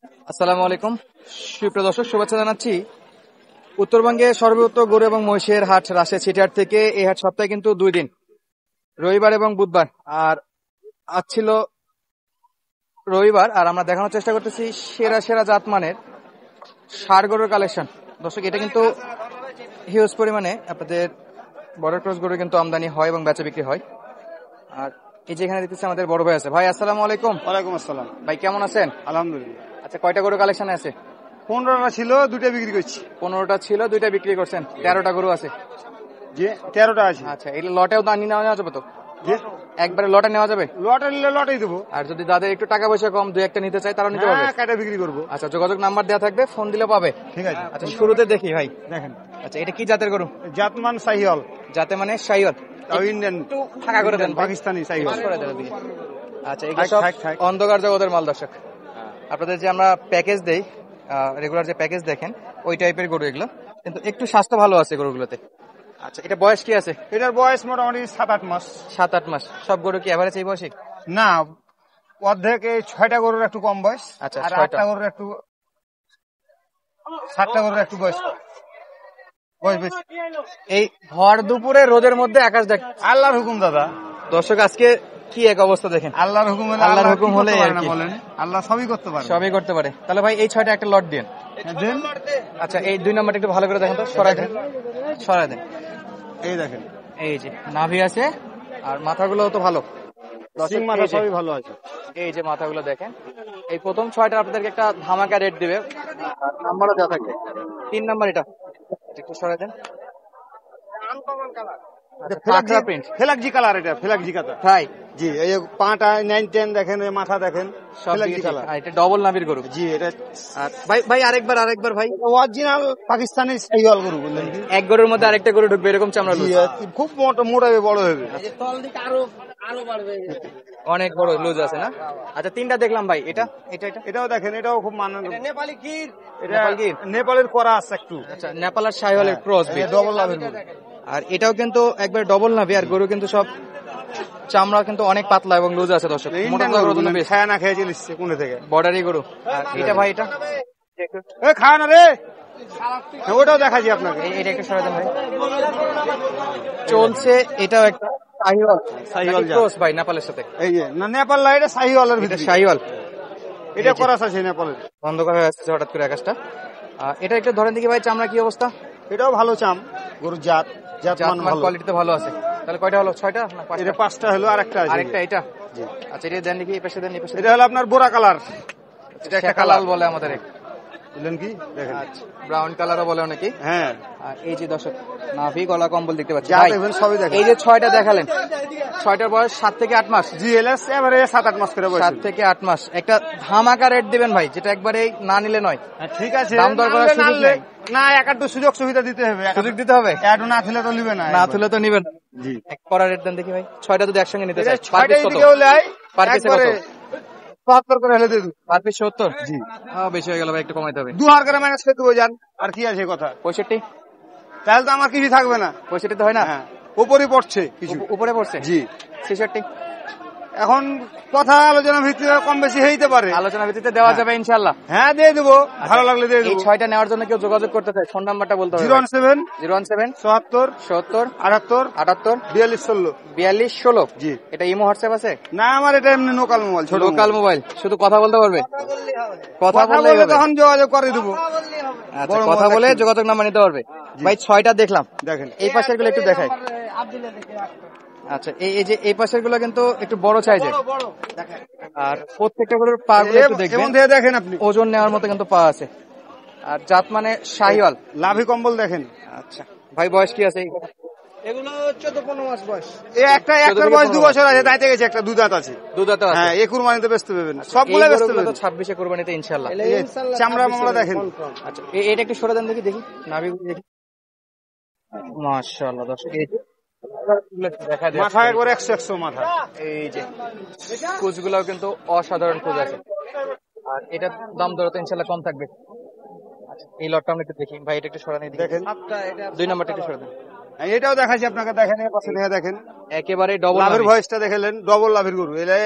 আসসালামু আলাইকুম সুপ্রিয় দর্শক, শুভেচ্ছা জানাচ্ছি। উত্তরবঙ্গে সর্বত্র গরু এবং মহিষের হাট রাজশাহী সিটিহাট থেকে। এই হাট সপ্তাহে কিন্তু 2 দিন, রবিবার এবং বুধবার। আর আজ ছিল রবিবার, আর আমরা দেখানোর চেষ্টা করতেছি সেরা সেরা জাতমানের ষাঁড় গরুর কালেকশন। দর্শক, এটা কিন্তু হিউজ পরিমাণে আপনাদের বর্ডার ক্রস গরু কিন্তু আমদানি হয় এবং বেচা বিক্রি হয়। আর এই যে এখানে দেখতেছি আমাদের বড় ভাই আছে। ভাই আসসালামু আলাইকুম। ওয়ালাইকুম আসসালাম। ভাই কেমন আছেন? আলহামদুলিল্লাহ। আচ্ছা, কয়টা গরু কালেকশনে আছে? 15টা ছিল, 2টা বিক্রি করছি। 15টা ছিল, 2টা বিক্রি করছেন, 13টা গরু আছে। যে 13টা আছে। আচ্ছা, এটা লটেও দানি নেওয়া যাবে তো? যে একবারে লটে নেওয়া যাবে? লটে নিলে লটেই দেবো। আর যদি যাদের একটু টাকা পয়সা কম, 2-1টা নিতে চায়, তারা নিতে পারবে? হ্যাঁ, কাটা বিক্রি করবো। আচ্ছা, যোগাযোগ নাম্বার দেওয়া থাকবে, ফোন দিলে পাবে। ঠিক আছে। আচ্ছা, শুরুতে দেখি ভাই। দেখেন, আচ্ছা, এটা কি জাতের গরু? জাতমান সাহিওয়াল, যাতে মানে শাইওয়াল, তাও ইন্ডিয়ান, একটু ফাঁকা করে দেন ভাই। পাকিস্তানি সাহিওয়াল। করে দেন ওদিকে। আচ্ছা, এগুলো থাক, সব থাক, থাক। অন্ধকার জগতের মাল। দর্শক, আপনাদের যে আমরা প্যাকেজ দেই, রেগুলার যে প্যাকেজ দেখেন, ওই টাইপের গরু এগুলো, কিন্তু একটু স্বাস্থ্য ভালো আছে গরুগুলোতে। আচ্ছা, এটা বয়স কি আছে? এটার বয়স মোটামুটি 7-8 মাস। 7-8 মাস। সব গরু কি এভারেজ এই বয়সে? না, অর্ধেক এই 6টা গরুর একটু কম বয়স। আচ্ছা, আর 6টা। 8টা গরুর একটু, 7টা গরুর একটু বয়স কম। বয়স বেশি। এই ভর দুপুরে রোদের মধ্যে আকাশ দেখ। আল্লাহর হুকুম দাদা। দর্শক, আজকে কি এক অবস্থা দেখেন। আল্লাহর হুকুম হলে, আল্লাহর হুকুম হলে আর আর কি কি। বলেন, আল্লাহ সবই করতে পারে। সবই করতে পারে। তাহলে ভাই এই 6টা একটা লট দিন। দেন। আচ্ছা, এই 2 নম্বরটা একটু ভালো করে দেখেন তো, সরাই দেন, সরাই দেন। এই দেখেন, এই যে নাভি আছে, আর মাথাগুলো তো ভালো। দর্শক, সিং মাথা এই যে- সবই ভালো আছে। এই যে মাথাগুলো দেখেন। এই প্রথম 6টা আপনাদেরকে একটা ধামাকা রেট দিবে, নাম্বারও দেওয়া থাকবে। 3 নাম্বার এটা একটু সরাই দেন। পাকড়া প্রিন্ট, ফেলাকজি কালার, এটা ফেলাকজি কালার। তাই জি, এই যে পাটা 9-10 দেখেন, এই মাথা দেখেন, সব ফেলাকজি দিকে ঠিক। কালার। আর এটা ডবল নাভির গরু। জি, এটা আর ভাই ভাই আরেকবার ভাই। অরিজিনাল পাকিস্তানি সাইওয়াল গরু বললেন কি? এক গরুর মধ্যে আরেকটা গরু ঢুকবে, এরকম চামড়া জি, লুজ। খুব মোটা মোটা হবে, বড় হবে। অনেক বড় লুজ আছে না? আচ্ছা, 3টা দেখলাম ভাই। এটা এটা এটা এটাও দেখেন, এটাও খুব মানানো। নেপালি গির। এটা নেপাল গির। নেপালের করা আছে একটু। আচ্ছা, নেপাল আর শাহিওয়ালের ক্রস বিট। ডবল লাভের গরু। আর এটাও কিন্তু একবার ডবল নাভি, আর গরু কিন্তু সব চামড়া কিন্তু অনেক পাতলা এবং লুজ আছে। দর্শক, মোটা ইন্ডিয়ান গরুর গরু জন্য বললেন, বেশ। খায় না খেয়ে চলিচ্ছে কোনে থেকে। বর্ডারি গরু। আর এটা ভাই, এটা এ খায় না রে। ওটাও দেখাচ্ছি আপনাকে। এটা একটু সরাই দেন ভাই। চলছে, এটাও একটা শাহিওয়াল। শাহিওয়াল জাত। ক্রস ভাই নেপালের সাথে। এই যে না, নেপাল না, এটা সাহিওয়ালের এটা ভিতরে। শাহিওয়াল। এটা করা আছে নেপালের। অন্ধকার হয়ে আসছে হঠাৎ করে আকাশটা। এটা একটু ধরেন দেখি ভাই, চামড়া কি অবস্থা? এটাও ভালো চাম, গরুর জাত, জাতমান ভালো। কোয়ালিটি তো ভালো আছে। তাহলে কয়টা হলো? 6টা না 5টা? এটা 5টা হলো, আরেকটা আছে। আরেকটা এটা। জি। আচ্ছা, এটা দেন দেখি, এই পাশে দেন, এই পাশে দেন। এটা হলো আপনার বোরা কালার। এটা একটা কালাল কালার বলে আমাদের। বুঝলেন কি? দেখেন। আচ্ছা, ব্রাউন কালারও বলে অনেকে। হ্যাঁ, আর এই যে দর্শক, নাভি গলা কম্বল দেখতে পাচ্ছি যা ভাই। দেখবেন সবই দেখেন। এই যে 6টা দেখালেন, 6টার বয়স 7 থেকে 8 মাস। জি, এলএস এবারে 7-8 মাস করে বয়স। 7 থেকে 8 মাস। একটা ধামাকা রেট দিবেন ভাই, যেটা একবারে না নিলে নয়। ঠিক আছে, দাম দর করার সুযোগ নামলে নেই। না, একটু সুযোগ সুবিধা দিতে হবে। সুযোগ দিতে হবে। একটু না তুলে তো নিবে না। না তুলে তো নিবেন। জি, এক পরা রেট দেন দেখি ভাই। 6টা যদি একসঙ্গে নিতে চাই, পার 6টা পিস কত? এদিকে হলে পার পিসে কত? 72 করে হলে দিয়ে দেবো। Per piece 70? জি, বেশি হয়ে গেল ভাই, একটু কমাইতে হবে। 2 হাজার করে মাইনাস করে দেবো, যান। আর কি আছে কথা? 65? তাহলে তো আমার কিছু থাকবে না। 65 তো হয় না? হ্যাঁ, উপরই পড়ছে কিছু। উপরে পড়ছে। জি, 66? এখন কথা আলোচনা ভিত্তিতে কম বেশি হইতে পারে। আলোচনা ভিত্তিতে দেওয়া যাবে ইনশাআল্লাহ। হ্যাঁ, দিয়ে দেবো, ভালো লাগলে দিয়ে এই দেবো। 6টা নেওয়ার জন্য কেউ যোগাযোগ করতে চায়, ফোন নাম্বারটা বলতে হবে। 017 017 74 70 78 78 42 16। 42 16। জি, এটা ইমো হোয়াটসঅ্যাপ আছে? না, আমার এটা এমনি লোকাল মোবাইল, ছোট লোকাল মোবাইল, শুধু কথা বলতে পারবে? কথা কথা বললেই বলে হবে। তখন যোগাযোগ করে দেবো। আচ্ছা, বড় কথা মোবাইল বলে একটু। যোগাযোগ নাম্বার নিতে পারবে। ভাই 6টা দেখলাম, দেখেন, এই পাশের গুলো একটু দেখাই। আচ্ছা, এই যে এই পাশের গুলো কিন্তু একটু বড় সাইজের, আর প্রত্যেকটা গরুর পা গুলো একটু দেখবেন, এমন থেকে দেখেন আপনি। ওজন নেওয়ার মতো কিন্তু পা আছে। আর জাত মানে শাহিওয়াল। লাভি কম্বল দেখেন। আচ্ছা ভাই, বয়স কি আছে? এগুলো 14-15 মাস বয়স। একটার বয়স 2 বছর আছে, তাইতে গেছে, একটা 2 দাঁত আছে। দুধাতে আছে। হ্যাঁ, কুরবানিতে বেচতে পারবেন, এই সবগুলো বেচতে গরুগুলো তো পারবেন। 26-এ কোরবানিতে ইনশাআল্লাহ। এই যে চামড়া মামলা দেখেন। আচ্ছা, এটা একটু সরে দেন দেখি, দেখি নাভি দেখি। মাশাআল্লাহ দর্শক, এই যে দেখা যায় মাথা একবার 100 মাথা। এই যে কুচগুলাও কিন্তু অসাধারণ কুচ আছে। আর এটার দাম দর তো ইনশাআল্লাহ কম থাকবে। আচ্ছা, এই লটটা আমরা একটু দেখি ভাই, এটা একটু সরানি দেখি। দেখেন, 2 নাম্বারটা একটু সরে দেন। এটাও দেখাচ্ছি আপনাকে, দেখেন, এর পাশে দেখে দেখেন। একেবারে ডবল লাভের ভয়েসটা দেখলেন, ডবল লাভের গরু। এলে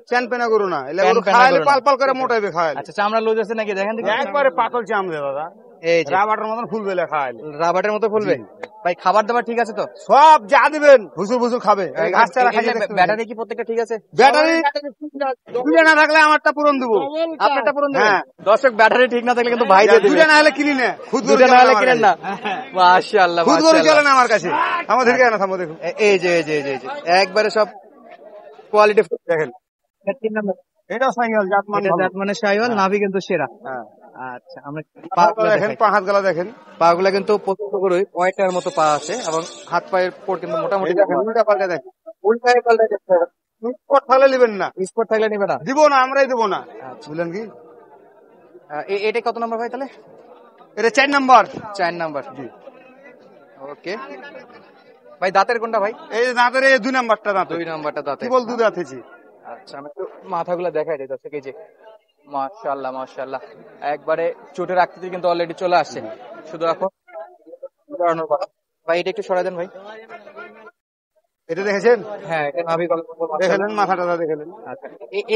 চ্যান পেনা গরু না, এলে প্যান গরু প্যানা খাওয়াইলে গরু না। পাল পাল করে মোটাইবে খাওয়াইলে। আচ্ছা চামড়া লুজ আছে নাকি দেখেন দেখি। একবারে পাতল চাম দে দাদা, এই যে রাবারের মতন ফুলবে খাওয়াইলে। রাবারের মতো ফুলবে। ভাই খাবার দাবার ঠিক আছে তো? সব যা দিবেন ভুসুর ভুসুর খাবে। এই ঘাস চারা খাইয়ে দেখতে পাবেন। ব্যাটারি কি প্রত্যেকটা ঠিক আছে? ব্যাটারি দুইটা না থাকলে আমারটা পূরণ দেবো। আপনারটা পূরণ দেবেন? হ্যাঁ। দর্শক ব্যাটারি ঠিক না থাকলে কিন্তু ভাই দিয়ে দিবেন। দুইটা না হলে কিনি না, খুদ গরু দুটো না চলে হলে আমার কিনেন কাছে। না। মাশাআল্লাহ খুদ গরু চলে মাশাআল্লাহ। না আমার কাছে। আমাদের কেন থামো দেখো, এই যে এই যে এই যে এই যে একবারে সব কোয়ালিটি। দেখেন এটা সাইকেল জাতমান এটা ভালো। জাত মানে শাহিওয়াল, নাভি কিন্তু সেরা। হ্যাঁ। আচ্ছা আমরা পাগুলো দেখেন, পা হাত গলা দেখেন, পাগুলা কিন্তু প্রত্যেক গরুই কয়েকটার মতো পা আছে এবং হাত পায়ের পর কিন্তু মোটামুটি এই দেখেন উল্টা পাল্টা দেখেন। উল্টায় পাল্টায় দেখতে হবে। স্পট থাকলে নেবেন না, স্পট থাকলে নিবে না। দিব না, আমরাই দেবো না। আচ্ছা। বুঝলেন কি, এটা কত নাম্বার ভাই তাহলে? এটা 4 নাম্বার। 4 নাম্বার। ওকে ভাই দাঁতের কোনটা ভাই? এই দাঁতের এই 2 নাম্বারটা দাঁত, 2 নাম্বারটা দাঁতে। কেবল দুধ আতেছি। আচ্ছা আমি একটু মাথাগুলো দেখাই দিই দর্শক। এই যে মাশাআল্লাহ মাশাআল্লাহ একবারে চোটের আকৃতি কিন্তু অলরেডি চলে আসছে, শুধু এখন সরানোর কথা। ভাই এটা একটু সরাই দেন ভাই। এটা দেখেছেন, হ্যাঁ এটা নাভি গলা। দেখলেন মাথাটা দেখলেন। আচ্ছা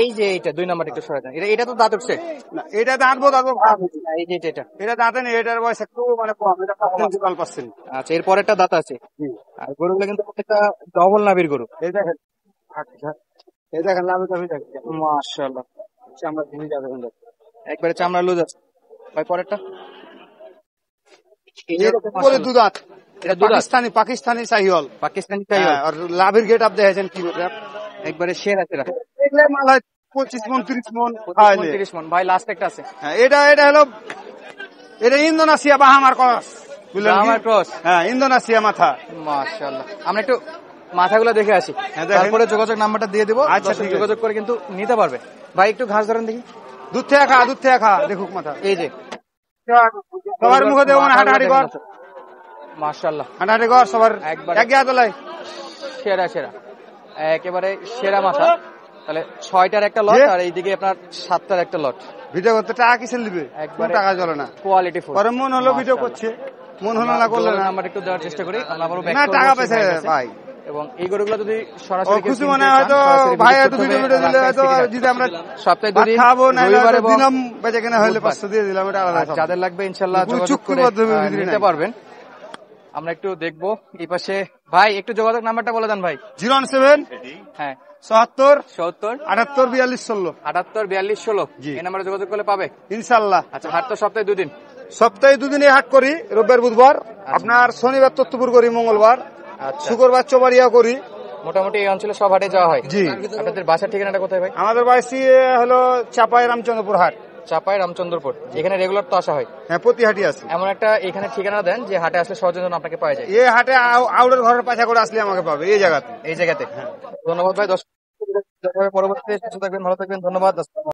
এই যে এটা 2 নাম্বার একটু সরাই দেন। এটা তো দাঁত উঠছে। না এটা দাঁতবো দাঁতবো, এই যে এটা। এটা দাঁতে নেই, এটার বয়স একটু মানে কম, এটা 5%। আচ্ছা এর পরেরটা দাঁত আছে। আর গরুগুলো কিন্তু প্রত্যেকটা ডবল নাভির গরু। এই দেখেন, এই দেখেন লাভে টাভে দেখেন, মাশাআল্লাহ আমরা ভূমি যাবে এখন। একবারে চামড়া লুজ আছে। ভাই পরেরটা এর উপরে দুধ দাঁত, এটা দুধ আছে। পাকিস্তানি শাহিওয়াল। পাকিস্তানি শাহিওয়াল। আর লাভের গেট আপ দেখেছেন কি করে, একবারে সেরা সেরা। এগুলো মাল হয় 25 মন 30 মন খাওয়াইলে। 30 মন। ভাই লাস্ট একটা আছে। হ্যাঁ, এটা হলো এটা ইন্দোনেশিয়া বাহামার ক্রস, বুঝলেন কি? বাহামার ক্রস। হ্যাঁ, ইন্দোনেশিয়া মাথা। মাশাআল্লাহ আমরা একটু মাথাগুলো দেখে আসি, হ্যাঁ, দেখেন। তারপরে যোগাযোগ নাম্বারটা দিয়ে দিব। আচ্ছা, দর্শক ঠিক আছে। যোগাযোগ করে কিন্তু নিতে পারবে। ভাই একটু ঘাস ধরেন দেখি। দুধ থেকে খা দেখুক মাথা। এই যে সবার মুখে দেবো না, হাঁটাহাঁটি কর, মাশাআল্লাহ হাঁটাহাঁটি কর সবার একবারে। এক গিয়া তোলাই। সেরা সেরা একেবারে সেরা মাথা। তাহলে 6টার একটা লট যে? আর এইদিকে আপনার 7টার একটা লট। ভিডিও করতে টাকা কিসের নিবে, একবারে টাকা চলে না। Quality full. পরে মন হলো ভিডিও করছে, মন হলো না করলে না। নাম্বার একটু দেওয়ার চেষ্টা করি। আমরা আবারও back না করবো টাকা সেই পেয়েছে ভাইয়ের কাছে। ভাই, এবং এই গরুগুলো যদি ও সরাসরি কেউ খুশি কিনতে মনে চান, হয়তো সরাসরি ভাই visit হয়তো করতে ভিডিও হবে দিলে রাজশাহী হয়তো সিটি যদি আমরা সপ্তাহে ভাত 2 দিন খাবো না রবিবার এবং দিলাম বেঁচে কেনা হলে বুধবার। 500 দিয়ে দিলাম, এটা আলাদা আর কথা। যাদের লাগবে ইনশাআল্লাহ পুরো যোগাযোগ চুক্তির করে মাধ্যমে ভিতরে নিতে নাই। পারবেন। আমরা একটু দেখবো এই পাশে। ভাই একটু যোগাযোগ নাম্বারটা বলে দেন ভাই। 017 হ্যাঁ 74 70 78 42 16। 78 42 16 জি। এই নাম্বারে যোগাযোগ করলে পাবে। ইনশাল্লাহ আচ্ছা হাট তো সপ্তাহে 2 দিন। সপ্তাহে 2 দিনে হাট করি, রবিবার বুধবার। আপনার শনিবার তত্ত্বপুর করি, মঙ্গলবার আচ্ছা শুক্রবার চোবাড়িয়া করি। মোটামুটি এই অঞ্চলে সব হাটে যাওয়া হয়। জি। আপনাদের বাসার ঠিকানাটা কোথায় ভাই? আমাদের বাড়ি হলো চাপাই রামচন্দ্রপুর হাট। চাপাই রামচন্দ্রপুর। এখানে রেগুলার তো আসা হয়। হ্যাঁ, প্রতি হাটি আছে। এমন একটা এখানে ঠিকানা দেন যে হাটে আসলে সহজে যেন আপনাকে পাওয়া যায় এই হাটে আউটের ঘরের পাশা করে আসলে আমাকে পাবে এই জায়গাতে। এই জায়গাতে। ধন্যবাদ ভাই। দর্শক পরবর্তীতে সুস্থ থাকবেন, ভালো থাকবেন। ধন্যবাদ।